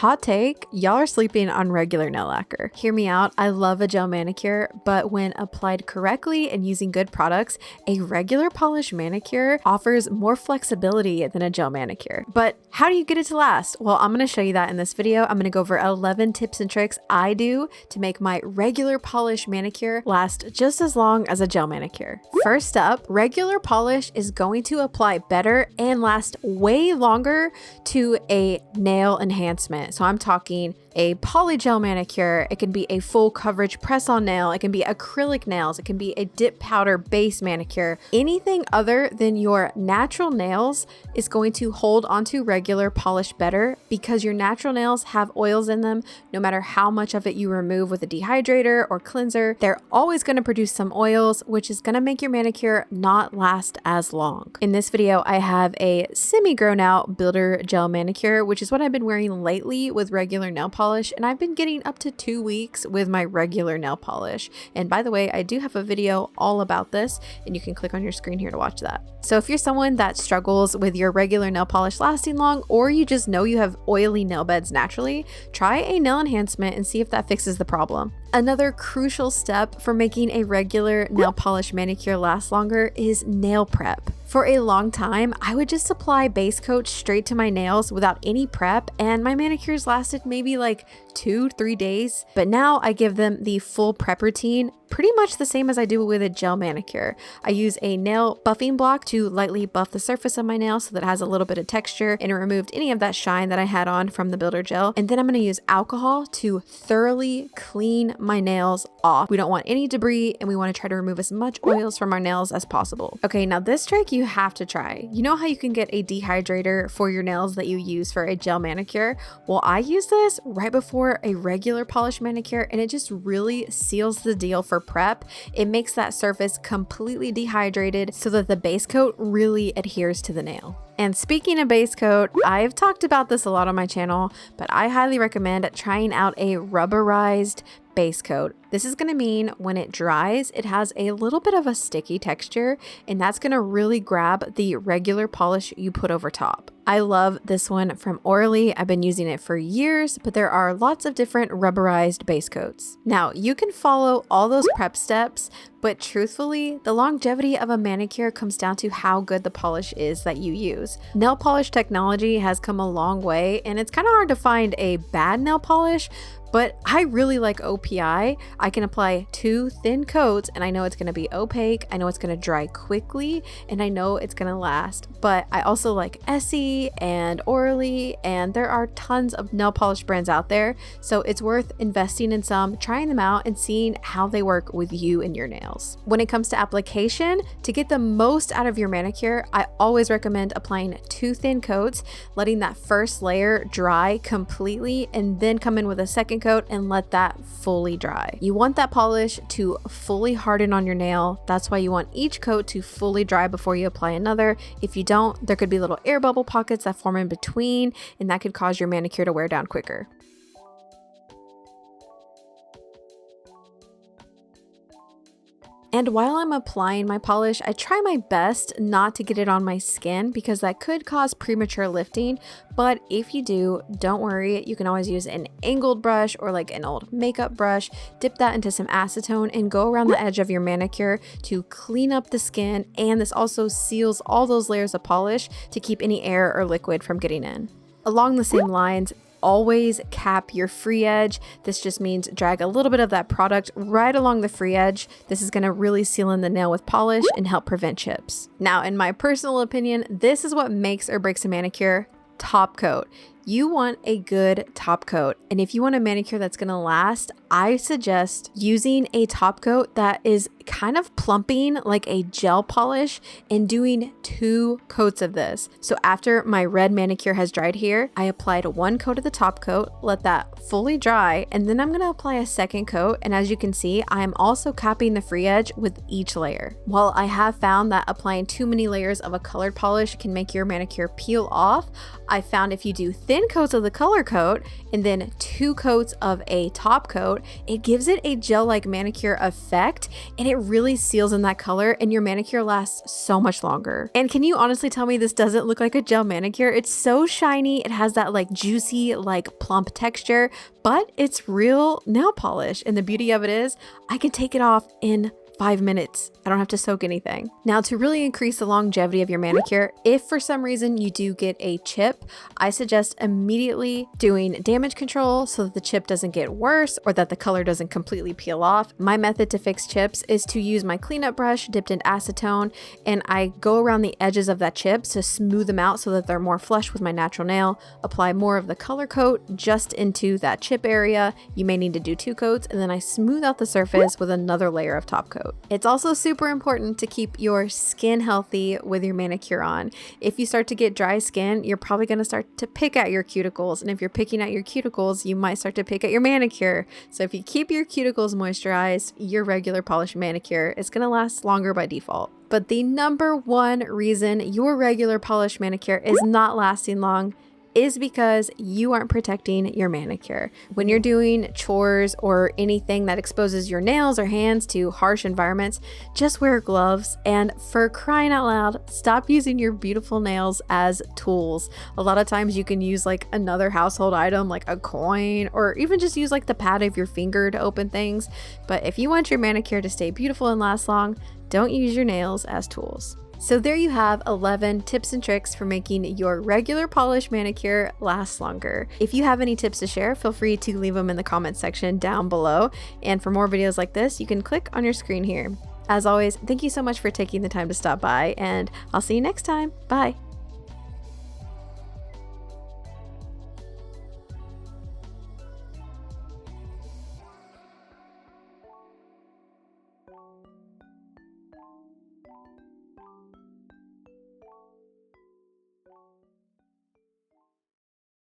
Hot take, y'all are sleeping on regular nail lacquer. Hear me out, I love a gel manicure, but when applied correctly and using good products, a regular polish manicure offers more flexibility than a gel manicure. But how do you get it to last? Well, I'm gonna show you that in this video. I'm gonna go over 11 tips and tricks I do to make my regular polish manicure last just as long as a gel manicure. First up, regular polish is going to apply better and last way longer to a nail enhancement. So I'm talking a polygel manicure, it can be a full coverage press-on nail, it can be acrylic nails, it can be a dip powder base manicure. Anything other than your natural nails is going to hold onto regular polish better because your natural nails have oils in them. No matter how much of it you remove with a dehydrator or cleanser, they're always going to produce some oils, which is going to make your manicure not last as long. In this video, I have a semi-grown out builder gel manicure, which is what I've been wearing lately with regular nail polish, and I've been getting up to 2 weeks with my regular nail polish. And by the way, I do have a video all about this, and you can click on your screen here to watch that. So if you're someone that struggles with your regular nail polish lasting long, or you just know you have oily nail beds naturally, try a nail enhancement and see if that fixes the problem. Another crucial step for making a regular nail polish manicure last longer is nail prep. For a long time, I would just apply base coat straight to my nails without any prep, and my manicures lasted maybe like 2-3 days. But now I give them the full prep routine, pretty much the same as I do with a gel manicure. I use a nail buffing block to lightly buff the surface of my nail so that it has a little bit of texture and it removed any of that shine that I had on from the builder gel. And then I'm going to use alcohol to thoroughly clean my nails off. We don't want any debris, and we want to try to remove as much oils from our nails as possible. Okay, now this trick you have to try. You know how you can get a dehydrator for your nails that you use for a gel manicure? Well, I use this right before a regular polish manicure, and it just really seals the deal for prep. It makes that surface completely dehydrated so that the base coat really adheres to the nail. And speaking of base coat, I've talked about this a lot on my channel, but I highly recommend trying out a rubberized base coat. This is going to mean when it dries, it has a little bit of a sticky texture, and that's going to really grab the regular polish you put over top. I love this one from Orly. I've been using it for years, but there are lots of different rubberized base coats. Now, you can follow all those prep steps, but truthfully, the longevity of a manicure comes down to how good the polish is that you use. Nail polish technology has come a long way, and it's kind of hard to find a bad nail polish, but I really like OPI. I can apply 2 thin coats and I know it's going to be opaque, I know it's going to dry quickly, and I know it's going to last. But I also like Essie and Orly, and there are tons of nail polish brands out there, so it's worth investing in some, trying them out, and seeing how they work with you and your nails. When it comes to application, to get the most out of your manicure, I always recommend applying 2 thin coats, letting that first layer dry completely, and then come in with a second coat and let that fully dry. You want that polish to fully harden on your nail. That's why you want each coat to fully dry before you apply another. If you don't, there could be little air bubble pockets that form in between, and that could cause your manicure to wear down quicker. And while I'm applying my polish, I try my best not to get it on my skin because that could cause premature lifting. But if you do, don't worry. You can always use an angled brush or like an old makeup brush, dip that into some acetone and go around the edge of your manicure to clean up the skin. And this also seals all those layers of polish to keep any air or liquid from getting in. Along the same lines, always cap your free edge. This just means drag a little bit of that product right along the free edge. This is going to really seal in the nail with polish and help prevent chips. Now, in my personal opinion, this is what makes or breaks a manicure: top coat. You want a good top coat, and if you want a manicure that's going to last, I suggest using a top coat that is kind of plumping like a gel polish and doing 2 coats of this. So after my red manicure has dried here, I applied 1 coat of the top coat, let that fully dry, and then I'm going to apply a second coat. And as you can see, I'm also capping the free edge with each layer. While I have found that applying too many layers of a colored polish can make your manicure peel off, I found if you do thin coats of the color coat and then 2 coats of a top coat, coat, it gives it a gel-like manicure effect, and it really seals in that color, and your manicure lasts so much longer. And can you honestly tell me this doesn't look like a gel manicure? It's so shiny. It has that like juicy, like plump texture, but it's real nail polish. And the beauty of it is I can take it off in 5 minutes. I don't have to soak anything. Now, to really increase the longevity of your manicure, if for some reason you do get a chip, I suggest immediately doing damage control so that the chip doesn't get worse or that the color doesn't completely peel off. My method to fix chips is to use my cleanup brush dipped in acetone, and I go around the edges of that chip to smooth them out so that they're more flush with my natural nail, apply more of the color coat just into that chip area. You may need to do 2 coats, and then I smooth out the surface with another layer of top coat. It's also super important to keep your skin healthy with your manicure on. If you start to get dry skin, you're probably going to start to pick at your cuticles. And if you're picking at your cuticles, you might start to pick at your manicure. So if you keep your cuticles moisturized, your regular polish manicure is going to last longer by default. But the number one reason your regular polish manicure is not lasting long is because you aren't protecting your manicure. When you're doing chores or anything that exposes your nails or hands to harsh environments, just wear gloves, and for crying out loud, stop using your beautiful nails as tools. A lot of times you can use like another household item like a coin, or even just use like the pad of your finger to open things. But if you want your manicure to stay beautiful and last long, don't use your nails as tools. So there you have 11 tips and tricks for making your regular polish manicure last longer. If you have any tips to share, feel free to leave them in the comments section down below. And for more videos like this, you can click on your screen here. As always, thank you so much for taking the time to stop by, and I'll see you next time. Bye.